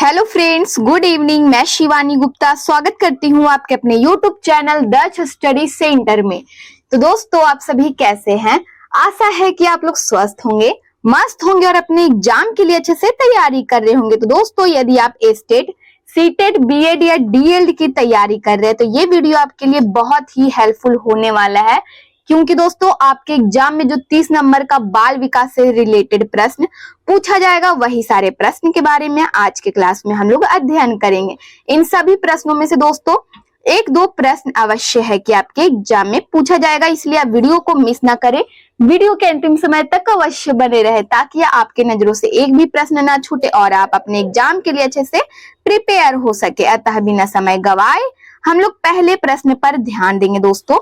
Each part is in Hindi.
Hello friends, good evening. मैं शिवानी गुप्ता स्वागत करती हूँ आपके अपने यूट्यूब चैनल दक्ष स्टडी सेंटर में। तो दोस्तों, आप सभी कैसे हैं? आशा है कि आप लोग स्वस्थ होंगे, मस्त होंगे और अपने एग्जाम के लिए अच्छे से तैयारी कर रहे होंगे। तो दोस्तों, यदि आप एस्टेट, सीटेट, बीएड या डीएलएड की तैयारी कर रहे हैं तो ये वीडियो आपके लिए बहुत ही हेल्पफुल होने वाला है, क्योंकि दोस्तों आपके एग्जाम में जो 30 नंबर का बाल विकास से रिलेटेड प्रश्न पूछा जाएगा, वही सारे प्रश्न के बारे में आज के क्लास में हम लोग अध्ययन करेंगे। इन सभी प्रश्नों में से दोस्तों एक दो प्रश्न अवश्य है कि आपके एग्जाम में पूछा जाएगा, इसलिए आप वीडियो को मिस ना करें, वीडियो के अंतिम समय तक अवश्य बने रहे ताकि आपके नजरों से एक भी प्रश्न ना छूटे और आप अपने एग्जाम के लिए अच्छे से प्रिपेयर हो सके। अतः बिना समय गवाए हम लोग पहले प्रश्न पर ध्यान देंगे दोस्तों,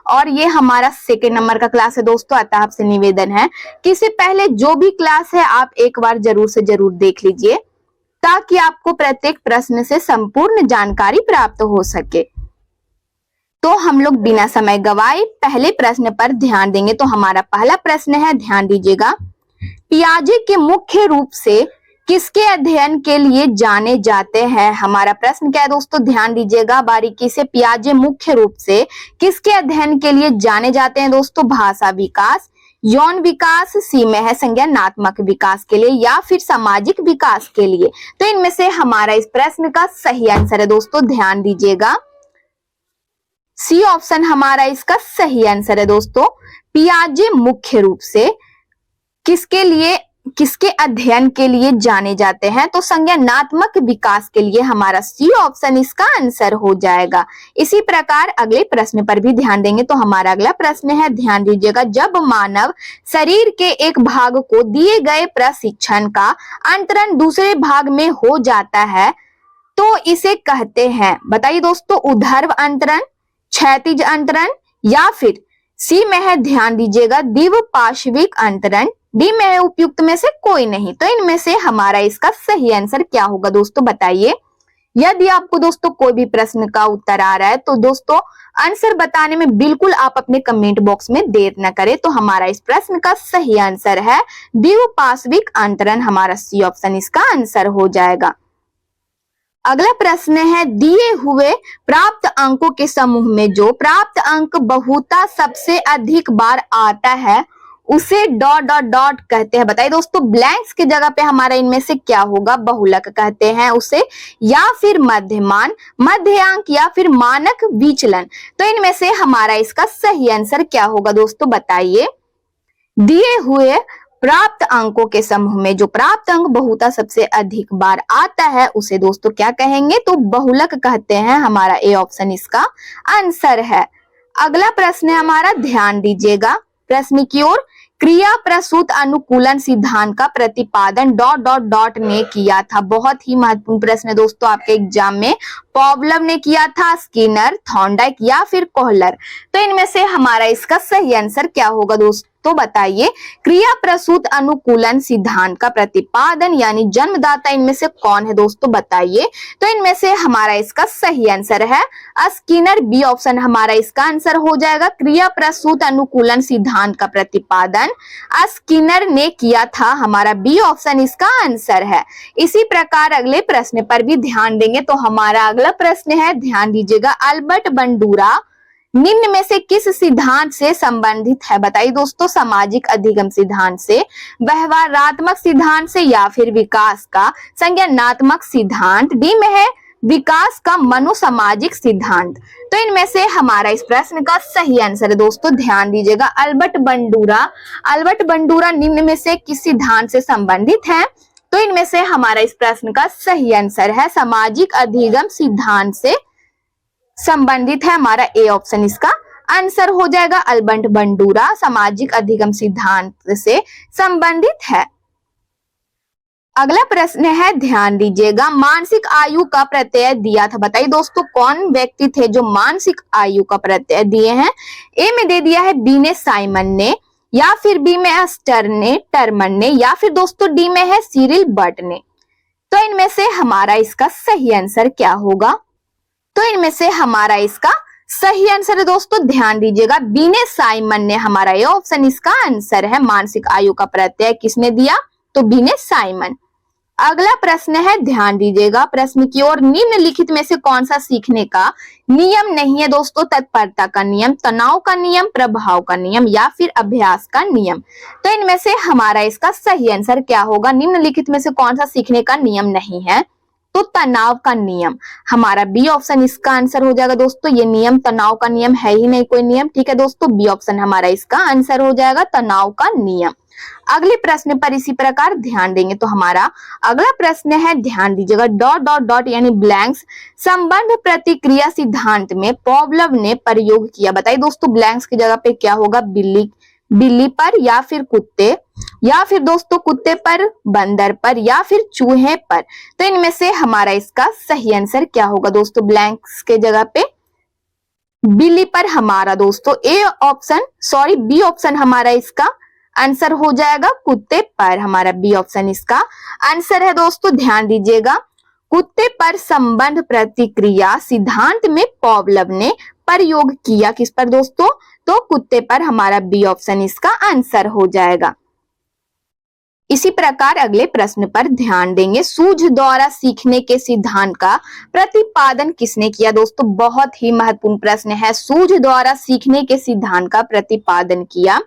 और ये हमारा सेकेंड नंबर का क्लास है दोस्तों। अतः आपसे निवेदन है कि इससे पहले जो भी क्लास है आप एक बार जरूर से जरूर देख लीजिए ताकि आपको प्रत्येक प्रश्न से संपूर्ण जानकारी प्राप्त हो सके। तो हम लोग बिना समय गवाए पहले प्रश्न पर ध्यान देंगे। तो हमारा पहला प्रश्न है, ध्यान दीजिएगा, पियाजे के मुख्य रूप से किसके अध्ययन के लिए जाने जाते हैं? हमारा प्रश्न क्या है दोस्तों, ध्यान दीजिएगा बारीकी से। पियाजे मुख्य रूप से किसके अध्ययन के लिए जाने जाते हैं दोस्तों? भाषा विकास, यौन विकास, सी में है संज्ञानात्मक विकास के लिए या फिर सामाजिक विकास के लिए। तो इनमें से हमारा इस प्रश्न का सही आंसर है दोस्तों, ध्यान दीजिएगा, सी ऑप्शन हमारा इसका सही आंसर है दोस्तों। पियाजे मुख्य रूप से किसके अध्ययन के लिए जाने जाते हैं? तो संज्ञानात्मक विकास के लिए हमारा सी ऑप्शन इसका आंसर हो जाएगा। इसी प्रकार अगले प्रश्न पर भी ध्यान देंगे। तो हमारा अगला प्रश्न है, ध्यान दीजिएगा, जब मानव शरीर के एक भाग को दिए गए प्रशिक्षण का अंतरण दूसरे भाग में हो जाता है तो इसे कहते हैं, बताइए दोस्तों, ऊर्ध्व अंतरण, क्षैतिज अंतरण या फिर सी में है, ध्यान दीजिएगा, द्विपार्श्विक अंतरण, डी में है उपयुक्त में से कोई नहीं। तो इनमें से हमारा इसका सही आंसर क्या होगा दोस्तों, बताइए। यदि आपको दोस्तों कोई भी प्रश्न का उत्तर आ रहा है तो दोस्तों आंसर बताने में बिल्कुल आप अपने कमेंट बॉक्स में देर न करें। तो हमारा इस प्रश्न का सही आंसर है द्विपार्श्विक अंतरण, हमारा सी ऑप्शन इसका आंसर हो जाएगा। अगला प्रश्न है, दिए हुए प्राप्त अंकों के समूह में जो प्राप्त अंक बहुता सबसे अधिक बार आता है उसे डॉट डॉट डॉट कहते हैं। बताइए दोस्तों, ब्लैंक्स की जगह पे हमारा इनमें से क्या होगा? बहुलक कहते हैं उसे, या फिर मध्यमान, मध्यांक या फिर मानक विचलन। तो इनमें से हमारा इसका सही आंसर क्या होगा दोस्तों, बताइए। दिए हुए प्राप्त अंकों के समूह में जो प्राप्त अंक बहुता सबसे अधिक बार आता है उसे दोस्तों क्या कहेंगे? तो बहुलक कहते हैं, हमारा ए ऑप्शन इसका आंसर है। अगला प्रश्न है हमारा, ध्यान दीजिएगा प्रश्न की ओर, क्रिया प्रसूत अनुकूलन सिद्धांत का प्रतिपादन डॉट डॉट डॉट ने किया था। बहुत ही महत्वपूर्ण प्रश्न है दोस्तों, आपके एग्जाम में पॉवलव ने किया था, स्किनर, थॉर्नडाइक या फिर कोहलर। तो इनमें से हमारा इसका सही आंसर क्या होगा दोस्तों, तो बताइए। क्रिया प्रसूत अनुकूलन सिद्धांत का प्रतिपादन यानी जन्मदाता इनमें से कौन है दोस्तों, बताइए। तो इनमें से हमारा इसका सही आंसर है स्किनर, बी ऑप्शन हमारा इसका आंसर हो जाएगा। क्रिया प्रसूत अनुकूलन सिद्धांत का प्रतिपादन स्किनर ने किया था, हमारा बी ऑप्शन इसका आंसर है। इसी प्रकार अगले प्रश्न पर भी ध्यान देंगे। तो हमारा अगला प्रश्न है, ध्यान दीजिएगा, अल्बर्ट बंडूरा निम्न में से किस सिद्धांत से संबंधित है? बताइए दोस्तों, सामाजिक अधिगम सिद्धांत से, व्यवहारात्मक सिद्धांत से या फिर विकास का संज्ञानात्मक सिद्धांत, डी में है विकास का मनोसामाजिक सिद्धांत। तो इनमें से हमारा इस प्रश्न का सही आंसर है दोस्तों, ध्यान दीजिएगा, अल्बर्ट बंडूरा निम्न में से किस सिद्धांत से संबंधित है? तो इनमें से हमारा इस प्रश्न का सही आंसर है सामाजिक अधिगम सिद्धांत से संबंधित है, हमारा ए ऑप्शन इसका आंसर हो जाएगा। अल्बर्ट बंडूरा सामाजिक अधिगम सिद्धांत से संबंधित है। अगला प्रश्न है, ध्यान दीजिएगा, मानसिक आयु का प्रत्यय दिया था। बताइए दोस्तों, कौन व्यक्ति थे जो मानसिक आयु का प्रत्यय दिए हैं? ए में दे दिया है बी ने साइमन ने, या फिर बी में है टर्मन ने, या फिर दोस्तों डी में है सिरिल बर्ट ने। तो इनमें से हमारा इसका सही आंसर क्या होगा? तो इनमें से हमारा इसका सही आंसर है दोस्तों, ध्यान दीजिएगा, बी ने साइमन ने, हमारा ये ऑप्शन इसका आंसर है। मानसिक आयु का प्रत्यय किसने दिया? तो बी ने साइमन। अगला प्रश्न है, ध्यान दीजिएगा प्रश्न की ओर। निम्नलिखित में से कौन सा सीखने का नियम नहीं है दोस्तों? तत्परता का नियम, तनाव का नियम, प्रभाव का नियम या फिर अभ्यास का नियम। तो इनमें से हमारा इसका सही आंसर क्या होगा? निम्नलिखित में से कौन सा सीखने का नियम नहीं है? तो तनाव का नियम। हमारा बी ऑप्शन इसका आंसर हो जाएगा दोस्तों। ये नियम तनाव का नियम है ही नहीं कोई नियम, ठीक है दोस्तों। बी ऑप्शन हमारा इसका आंसर हो जाएगा, तनाव का नियम। अगले प्रश्न पर इसी प्रकार ध्यान देंगे तो हमारा अगला प्रश्न है, ध्यान दीजिएगा, डॉट डॉट डॉट यानी ब्लैंक्स संबंध प्रतिक्रिया सिद्धांत में पॉवलोव ने प्रयोग किया। बताइए दोस्तों, ब्लैंक्स की जगह पे क्या होगा? बिल्ली पर या फिर कुत्ते, या फिर दोस्तों कुत्ते पर, बंदर पर या फिर चूहे पर। तो इनमें से हमारा इसका सही आंसर क्या होगा दोस्तों? ब्लैंक्स के जगह पे बिल्ली पर हमारा दोस्तों बी ऑप्शन हमारा इसका आंसर हो जाएगा, कुत्ते पर। हमारा बी ऑप्शन इसका आंसर है दोस्तों। ध्यान दीजिएगा, कुत्ते पर संबंध प्रतिक्रिया सिद्धांत में पॉवलोव ने प्रयोग किया। किस पर दोस्तों? तो कुत्ते पर। हमारा बी ऑप्शन इसका आंसर हो जाएगा। इसी प्रकार अगले प्रश्न पर ध्यान देंगे, सूझ द्वारा सीखने के सिद्धांत का प्रतिपादन किसने किया? दोस्तों बहुत ही महत्वपूर्ण प्रश्न है। सूझ द्वारा सीखने के सिद्धांत का प्रतिपादन किया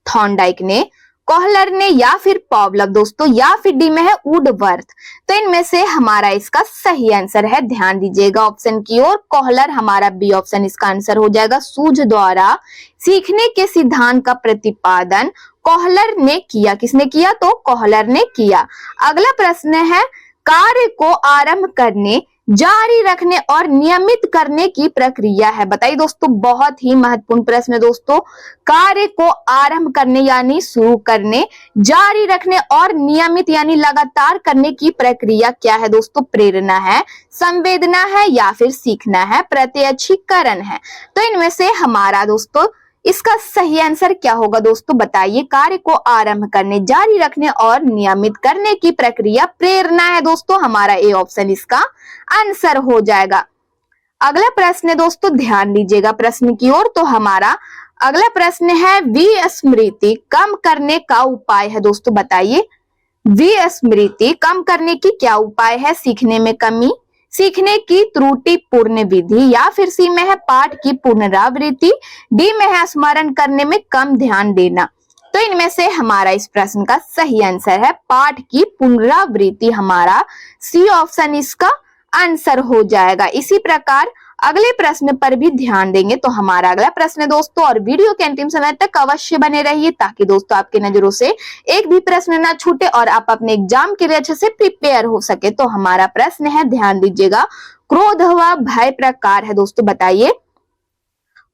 थॉर्नडाइक ने, कोहलर ने या फिर पॉवलोव दोस्तों, या फिर डी में है वुडवर्थ। तो इनमें से हमारा इसका सही आंसर है, ध्यान दीजिएगा ऑप्शन की ओर, कोहलर। हमारा बी ऑप्शन इसका आंसर हो जाएगा। सूझ द्वारा सीखने के सिद्धांत का प्रतिपादन कोहलर ने किया। किसने किया? तो कोहलर ने किया। अगला प्रश्न है, कार्य को आरंभ करने, जारी रखने और नियमित करने की प्रक्रिया है। बताइए दोस्तों, बहुत ही महत्वपूर्ण प्रश्न है दोस्तों। कार्य को आरंभ करने यानी शुरू करने, जारी रखने और नियमित यानी लगातार करने की प्रक्रिया क्या है दोस्तों? प्रेरणा है, संवेदना है या फिर सीखना है, प्रत्यक्षीकरण है। तो इनमें से हमारा दोस्तों इसका सही आंसर क्या होगा दोस्तों? बताइए। कार्य को आरंभ करने, जारी रखने और नियमित करने की प्रक्रिया प्रेरणा है दोस्तों। हमारा ए ऑप्शन इसका आंसर हो जाएगा। अगला प्रश्न है दोस्तों, ध्यान दीजिएगा प्रश्न की ओर। तो हमारा अगला प्रश्न है, विस्मृति कम करने का उपाय है दोस्तों। बताइए, विस्मृति कम करने की क्या उपाय है? सीखने में कमी, सीखने की त्रुटिपूर्ण विधि या फिर सी में है पाठ की पुनरावृत्ति, डी में है स्मरण करने में कम ध्यान देना। तो इनमें से हमारा इस प्रश्न का सही आंसर है पाठ की पुनरावृत्ति। हमारा सी ऑप्शन इसका आंसर हो जाएगा। इसी प्रकार अगले प्रश्न पर भी ध्यान देंगे तो हमारा अगला प्रश्न है दोस्तों, और वीडियो के अंतिम समय तक अवश्य बने रहिए ताकि दोस्तों आपकी नजरों से एक भी प्रश्न ना छूटे और आप अपने एग्जाम के लिए अच्छे से प्रिपेयर हो सके। तो हमारा प्रश्न है, ध्यान दीजिएगा, क्रोध व भय प्रकार है दोस्तों। बताइए,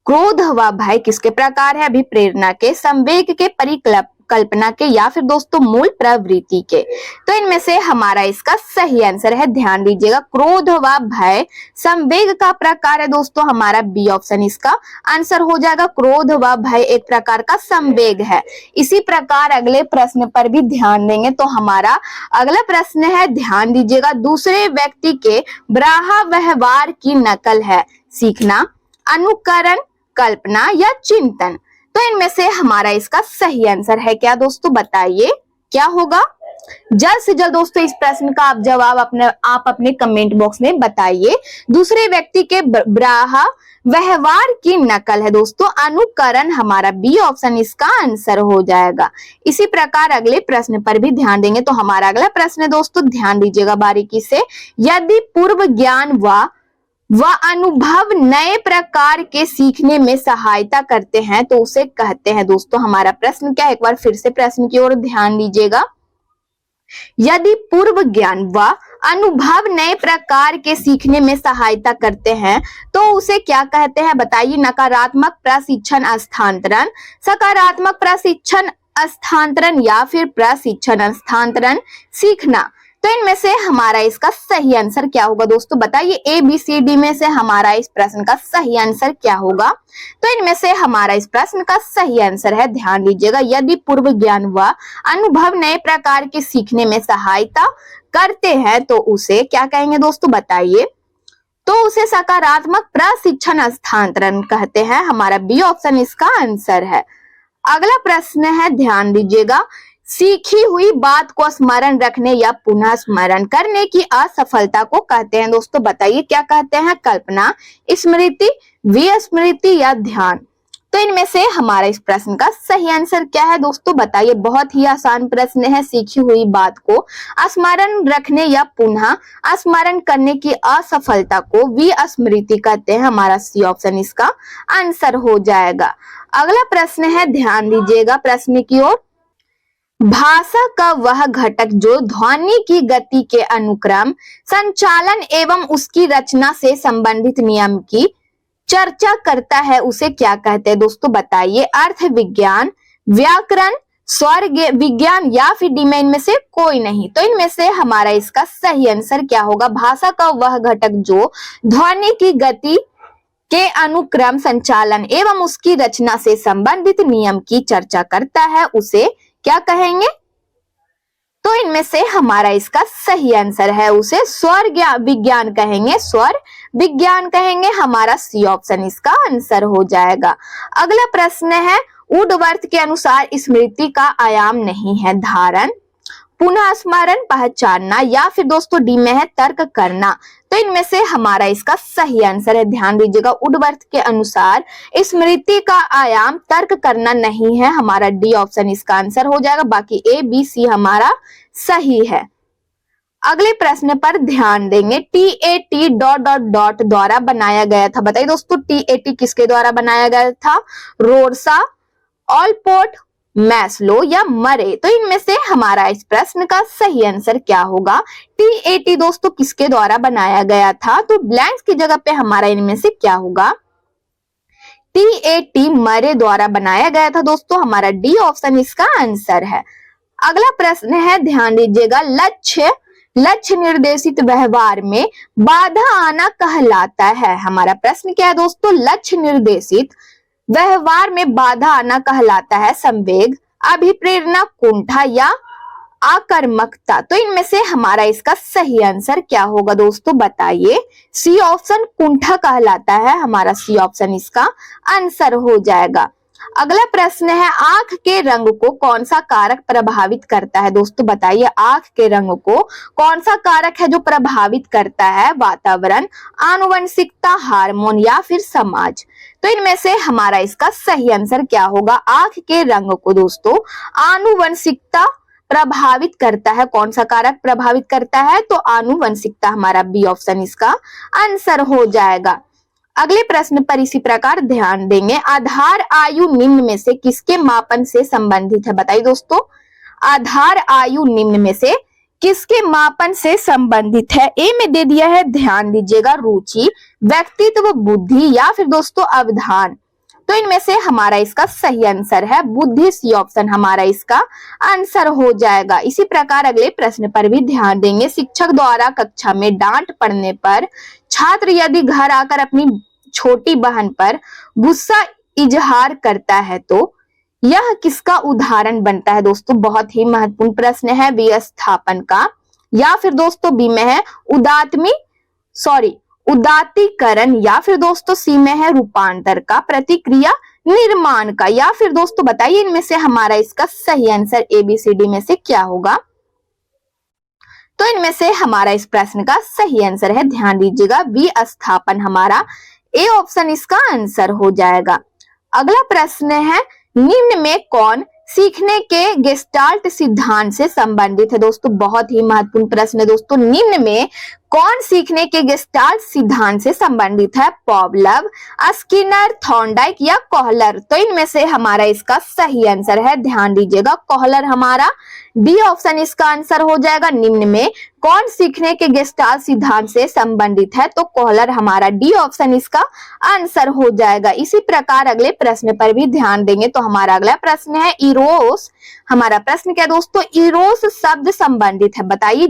क्रोध व भय किसके प्रकार है? अभिप्रेरणा के, संवेग के, परिकल्पना के या फिर दोस्तों मूल प्रवृत्ति के। तो इनमें से हमारा इसका सही आंसर है, ध्यान दीजिएगा, क्रोध व भय संवेग का प्रकार है दोस्तों। हमारा बी ऑप्शन इसका आंसर हो जाएगा। क्रोध व भय एक प्रकार का संवेग है। इसी प्रकार अगले प्रश्न पर भी ध्यान देंगे तो हमारा अगला प्रश्न है, ध्यान दीजिएगा, दूसरे व्यक्ति के ब्राहा व्यवहार की नकल है सीखना, अनुकरण, कल्पना या चिंतन। तो इनमें से हमारा इसका सही आंसर है क्या दोस्तों? बताइए क्या होगा? जल्द से जल्द दोस्तों इस प्रश्न का आप जवाब आप अपने कमेंट बॉक्स में बताइए। दूसरे व्यक्ति के ब्राहा व्यवहार की नकल है दोस्तों, अनुकरण। हमारा बी ऑप्शन इसका आंसर हो जाएगा। इसी प्रकार अगले प्रश्न पर भी ध्यान देंगे तो हमारा अगला प्रश्न है दोस्तों, ध्यान दीजिएगा बारीकी से, यदि पूर्व ज्ञान व अनुभव नए प्रकार के सीखने में सहायता करते हैं तो उसे कहते हैं दोस्तों। हमारा प्रश्न क्या है? एक बार फिर से प्रश्न की ओर ध्यान दीजिएगा। यदि पूर्व ज्ञान व अनुभव नए प्रकार के सीखने में सहायता करते हैं तो उसे क्या कहते हैं? बताइए। नकारात्मक प्रशिक्षण स्थानांतरण, सकारात्मक प्रशिक्षण स्थानांतरण या फिर प्रशिक्षण स्थानांतरण सीखना। तो इनमें से हमारा इसका सही आंसर क्या होगा दोस्तों? बताइए। ए बी सी डी में से हमारा इस प्रश्न का सही आंसर क्या होगा? तो इनमें से हमारा इस प्रश्न का सही आंसर है, ध्यान दीजिएगा, यदि पूर्व ज्ञान व अनुभव नए प्रकार के सीखने में सहायता करते हैं तो उसे क्या कहेंगे दोस्तों? बताइए। तो उसे सकारात्मक प्रशिक्षण स्थानांतरण कहते हैं। हमारा बी ऑप्शन इसका आंसर है। अगला प्रश्न है, ध्यान दीजिएगा, सीखी हुई बात को स्मरण रखने या पुनः स्मरण करने की असफलता को कहते हैं। दोस्तों बताइए क्या कहते हैं? कल्पना, स्मृति, विस्मृति या ध्यान। तो इनमें से हमारा इस प्रश्न का सही आंसर क्या है? दोस्तों बताइए। बहुत ही आसान प्रश्न है। सीखी हुई बात को स्मरण रखने या पुनः स्मरण करने की असफलता को विस्मृति कहते हैं। हमारा सी ऑप्शन इसका आंसर हो जाएगा। अगला प्रश्न है, ध्यान दीजिएगा प्रश्न की ओर। भाषा का वह घटक जो ध्वनि की गति के अनुक्रम, संचालन एवं उसकी रचना से संबंधित नियम की चर्चा करता है उसे क्या कहते हैं? दोस्तों बताइए। अर्थ विज्ञान, व्याकरण, स्वर विज्ञान या फिर डी में इनमें से कोई नहीं। तो इनमें से हमारा इसका सही आंसर क्या होगा? भाषा का वह घटक जो ध्वनि की गति के अनुक्रम, संचालन एवं उसकी रचना से संबंधित नियम की चर्चा करता है उसे क्या कहेंगे? तो इनमें से हमारा इसका सही आंसर है उसे स्वर विज्ञान कहेंगे। स्वर विज्ञान कहेंगे। हमारा सी ऑप्शन इसका आंसर हो जाएगा। अगला प्रश्न है, वुडवर्थ के अनुसार स्मृति का आयाम नहीं है धारण, पुनः स्मरण, पहचानना या फिर दोस्तों डी में है तर्क करना। तो इनमें से हमारा इसका सही आंसर है, ध्यान दीजिएगा, वुडवर्थ के अनुसार स्मृति का आयाम तर्क करना नहीं है। हमारा डी ऑप्शन इसका आंसर हो जाएगा। बाकी ए बी सी हमारा सही है। अगले प्रश्न पर ध्यान देंगे। TAT डॉट डॉट डॉट द्वारा बनाया गया था। बताइए दोस्तों TAT किसके द्वारा बनाया गया था? रोरसा, ऑलपोर्ट, मैस्लो या मरे। तो इनमें से हमारा इस प्रश्न का सही आंसर क्या होगा? TAT दोस्तों किसके द्वारा बनाया गया था? तो ब्लैंक्स की जगह पे हमारा इनमें से क्या होगा? TAT मरे द्वारा बनाया गया था। दोस्तों हमारा डी ऑप्शन इसका आंसर है। अगला प्रश्न है, ध्यान दीजिएगा। लक्ष्य निर्देशित व्यवहार में बाधा आना कहलाता है। हमारा प्रश्न क्या है दोस्तों? लक्ष्य निर्देशित व्यवहार में बाधा आना कहलाता है संवेग, अभिप्रेरणा, कुंठा या आक्रामकता। तो इनमें से हमारा इसका सही आंसर क्या होगा? दोस्तों बताइए। सी ऑप्शन कुंठा कहलाता है। हमारा सी ऑप्शन इसका आंसर हो जाएगा। अगला प्रश्न है, आंख के रंग को कौन सा कारक प्रभावित करता है? दोस्तों बताइए। आंख के रंग को कौन सा कारक है जो प्रभावित करता है? वातावरण, आनुवंशिकता, हार्मोन या फिर समाज। तो इनमें से हमारा इसका सही आंसर क्या होगा? आंख के रंग को दोस्तों आनुवंशिकता प्रभावित करता है। कौन सा कारक प्रभावित करता है? तो आनुवंशिकता। हमारा बी ऑप्शन इसका आंसर हो जाएगा। अगले प्रश्न पर इसी प्रकार ध्यान देंगे। आधार आयु निम्न में से किसके मापन से संबंधित है? बताइए दोस्तों। आधार आयु निम्न में से किसके मापन से संबंधित है? ए में दे दिया है, ध्यान दीजिएगा, रुचि, व्यक्तित्व, बुद्धि या फिर दोस्तों अवधान। तो इनमें से हमारा इसका सही आंसर है बुद्धि। सी ऑप्शन हमारा इसका आंसर हो जाएगा। इसी प्रकार अगले प्रश्न पर भी ध्यान देंगे। शिक्षक द्वारा कक्षा में डांट पड़ने पर छात्र यदि घर आकर अपनी छोटी बहन पर गुस्सा इजहार करता है तो यह किसका उदाहरण बनता है? दोस्तों बहुत ही महत्वपूर्ण प्रश्न है, विस्थापन का, या फिर दोस्तों बी में है उदात्तीकरण, या फिर दोस्तों सी में है रूपांतर का, प्रतिक्रिया निर्माण का, या फिर दोस्तों बताइए इनमें से हमारा इसका सही आंसर ABCD में से क्या होगा? तो इनमें से हमारा इस प्रश्न का सही आंसर है, ध्यान दीजिएगा, विस्थापन। हमारा ए ऑप्शन इसका आंसर हो जाएगा। अगला प्रश्न है, निम्न में कौन सीखने के गेस्टाल्ट सिद्धांत से संबंधित है? दोस्तों बहुत ही महत्वपूर्ण प्रश्न है दोस्तों। निम्न में कौन सीखने के गेस्टाल्ट सिद्धांत से संबंधित है? पॉवलव, स्किनर, थॉर्नडाइक या कोहलर। तो इनमें से हमारा इसका सही आंसर है, ध्यान दीजिएगा, कोहलर। हमारा डी ऑप्शन इसका आंसर हो जाएगा। निम्न में कौन सीखने के गेस्टाल्ट सिद्धांत से संबंधित है? तो कोहलर। हमारा डी ऑप्शन इसका आंसर हो जाएगा। इसी प्रकार अगले प्रश्न पर भी ध्यान देंगे। तो हमारा अगला प्रश्न है, इरोस। हमारा प्रश्न क्या दोस्तों? इरोस शब्द संबंधित है। बताइए।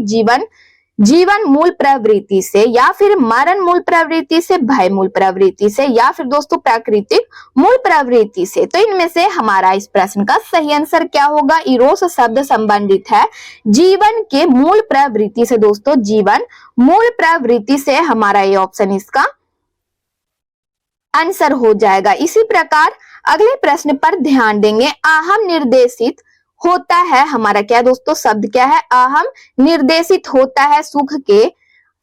जीवन मूल प्रवृत्ति से, या फिर मरण मूल प्रवृत्ति से, भय मूल प्रवृत्ति से, या फिर दोस्तों प्राकृतिक मूल प्रवृत्ति से। तो इनमें से हमारा इस प्रश्न का सही आंसर क्या होगा? इरोस शब्द संबंधित है जीवन के मूल प्रवृत्ति से। दोस्तों जीवन मूल प्रवृत्ति से हमारा ये ऑप्शन इसका आंसर हो जाएगा। इसी प्रकार अगले प्रश्न पर ध्यान देंगे। आहम निर्देशित होता है हमारा क्या दोस्तों, शब्द क्या है, अहम, निर्देशित होता है सुख के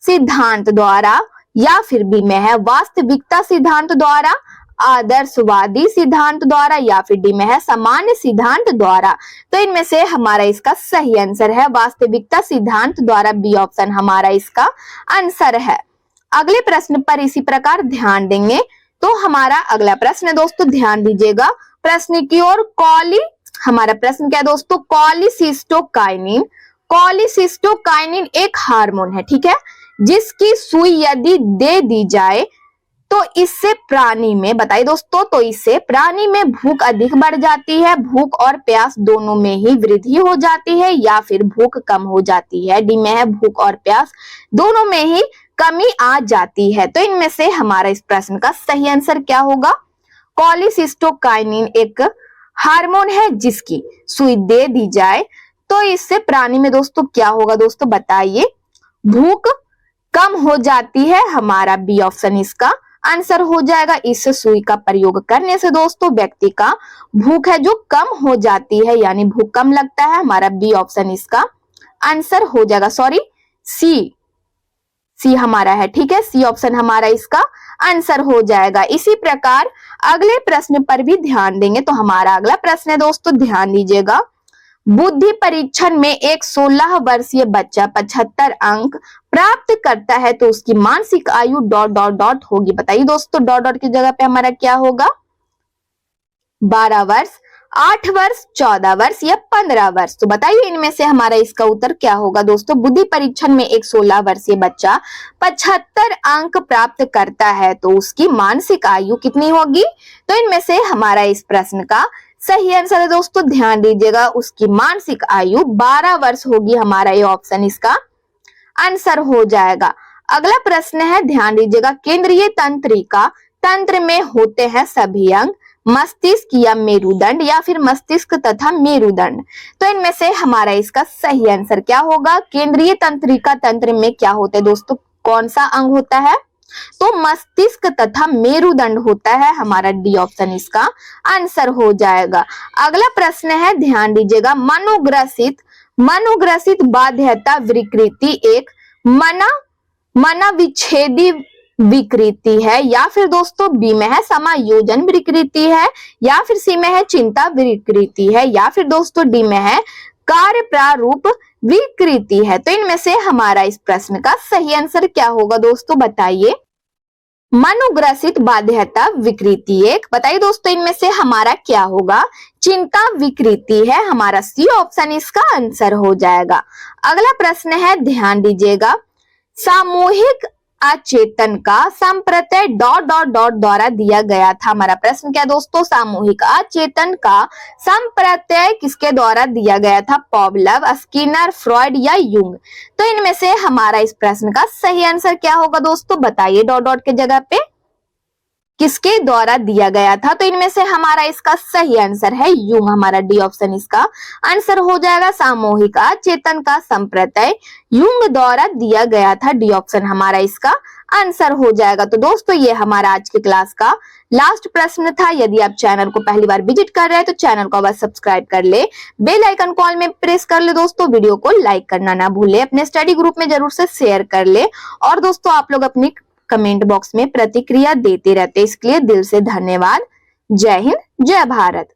सिद्धांत द्वारा, या फिर बी में है वास्तविकता सिद्धांत द्वारा, आदर्शवादी सिद्धांत द्वारा, या फिर डी में है सामान्य सिद्धांत द्वारा। तो इनमें से हमारा इसका सही आंसर है वास्तविकता सिद्धांत द्वारा, बी ऑप्शन हमारा इसका आंसर है। अगले प्रश्न पर इसी प्रकार ध्यान देंगे। तो हमारा अगला प्रश्न दोस्तों ध्यान दीजिएगा प्रश्न की ओर। हमारा प्रश्न क्या है दोस्तों, कॉलीसिस्टोकाइनिन। कॉलीसिस्टोकाइनिन एक हार्मोन है, ठीक है, जिसकी सुई यदि दे दी जाए तो इससे प्राणी में, बताइए दोस्तों, तो इससे प्राणी में भूख अधिक बढ़ जाती है, भूख और प्यास दोनों में ही वृद्धि हो जाती है, या फिर भूख कम हो जाती है। डी में है भूख और प्यास दोनों में ही कमी आ जाती है। तो इनमें से हमारा इस प्रश्न का सही आंसर क्या होगा, कॉलीसिस्टोकाइनिन एक हार्मोन है जिसकी सुई दे दी जाए तो इससे प्राणी में दोस्तों क्या होगा दोस्तों, बताइए, भूख कम हो जाती है। हमारा बी ऑप्शन इसका आंसर हो जाएगा। इस सुई का प्रयोग करने से दोस्तों व्यक्ति का भूख है जो कम हो जाती है, यानी भूख कम लगता है। हमारा बी ऑप्शन इसका आंसर हो जाएगा, सॉरी सी हमारा है, ठीक है, सी ऑप्शन हमारा इसका आंसर हो जाएगा। इसी प्रकार अगले प्रश्न पर भी ध्यान देंगे। तो हमारा अगला प्रश्न है दोस्तों, ध्यान दीजिएगा, बुद्धि परीक्षण में एक 16 वर्षीय बच्चा 75 अंक प्राप्त करता है तो उसकी मानसिक आयु ... होगी। बताइए दोस्तों, ... की जगह पे हमारा क्या होगा, 12 वर्ष, 8 वर्ष, 14 वर्ष या 15 वर्ष। तो बताइए इनमें से हमारा इसका उत्तर क्या होगा दोस्तों। बुद्धि परीक्षण में एक 16 वर्षीय बच्चा 75 अंक प्राप्त करता है तो उसकी मानसिक आयु कितनी होगी। तो इनमें से हमारा इस प्रश्न का सही आंसर है दोस्तों, ध्यान दीजिएगा, उसकी मानसिक आयु 12 वर्ष होगी। हमारा ये ऑप्शन इसका आंसर हो जाएगा। अगला प्रश्न है, ध्यान दीजिएगा, केंद्रीय तंत्रिका तंत्र में होते हैं सभी अंग, मस्तिष्क या मेरुदंड, या फिर मस्तिष्क तथा मेरुदंड। तो इनमें से हमारा इसका सही आंसर क्या होगा, केंद्रीय तंत्रिका तंत्र में क्या होते हैं दोस्तों, कौन सा अंग होता है, तो मस्तिष्क तथा मेरुदंड होता है। हमारा डी ऑप्शन इसका आंसर हो जाएगा। अगला प्रश्न है, ध्यान दीजिएगा, मनोग्रसित बाध्यता विकृति एक मनाविच्छेदी विकृति है, या फिर दोस्तों बी में है समायोजन विकृति है, या फिर सी में है चिंता विकृति है, या फिर दोस्तों डी में है कार्य प्रारूप विकृति है। तो इनमें से हमारा इस प्रश्न का सही आंसर क्या होगा दोस्तों, बताइए। मनोग्रसित बाध्यता विकृति एक, बताइए दोस्तों इनमें से हमारा क्या होगा, चिंता विकृति है। हमारा सी ऑप्शन इसका आंसर हो जाएगा। अगला प्रश्न है, ध्यान दीजिएगा, सामूहिक अचेतन का संप्रत्यय ... द्वारा दिया गया था। हमारा प्रश्न क्या दोस्तों, सामूहिक अचेतन का संप्रत्यय किसके द्वारा दिया गया था, पॉवलव, स्किनर, फ्रॉइड या यूंग। तो इनमें से हमारा इस प्रश्न का सही आंसर क्या होगा दोस्तों, बताइए, ... के जगह पे किसके द्वारा दिया गया था। तो इनमें से हमारा इसका सही आंसर है यूंग। हमारा डी ऑप्शन इसका आंसर हो जाएगा। सामूहिक चेतन का संप्रत्यय यूंग द्वारा दिया गया था। डी ऑप्शन हमारा इसका आंसर हो जाएगा। तो दोस्तों ये हमारा आज की क्लास का लास्ट प्रश्न था। यदि आप चैनल को पहली बार विजिट कर रहे हैं तो चैनल को अवश्य सब्सक्राइब कर ले, बेल आइकन कॉल में प्रेस कर ले दोस्तों, वीडियो को लाइक करना ना भूले, अपने स्टडी ग्रुप में जरूर से शेयर कर ले। और दोस्तों आप लोग अपनी कमेंट बॉक्स में प्रतिक्रिया देते रहते, इसके लिए दिल से धन्यवाद। जय हिंद, जय भारत।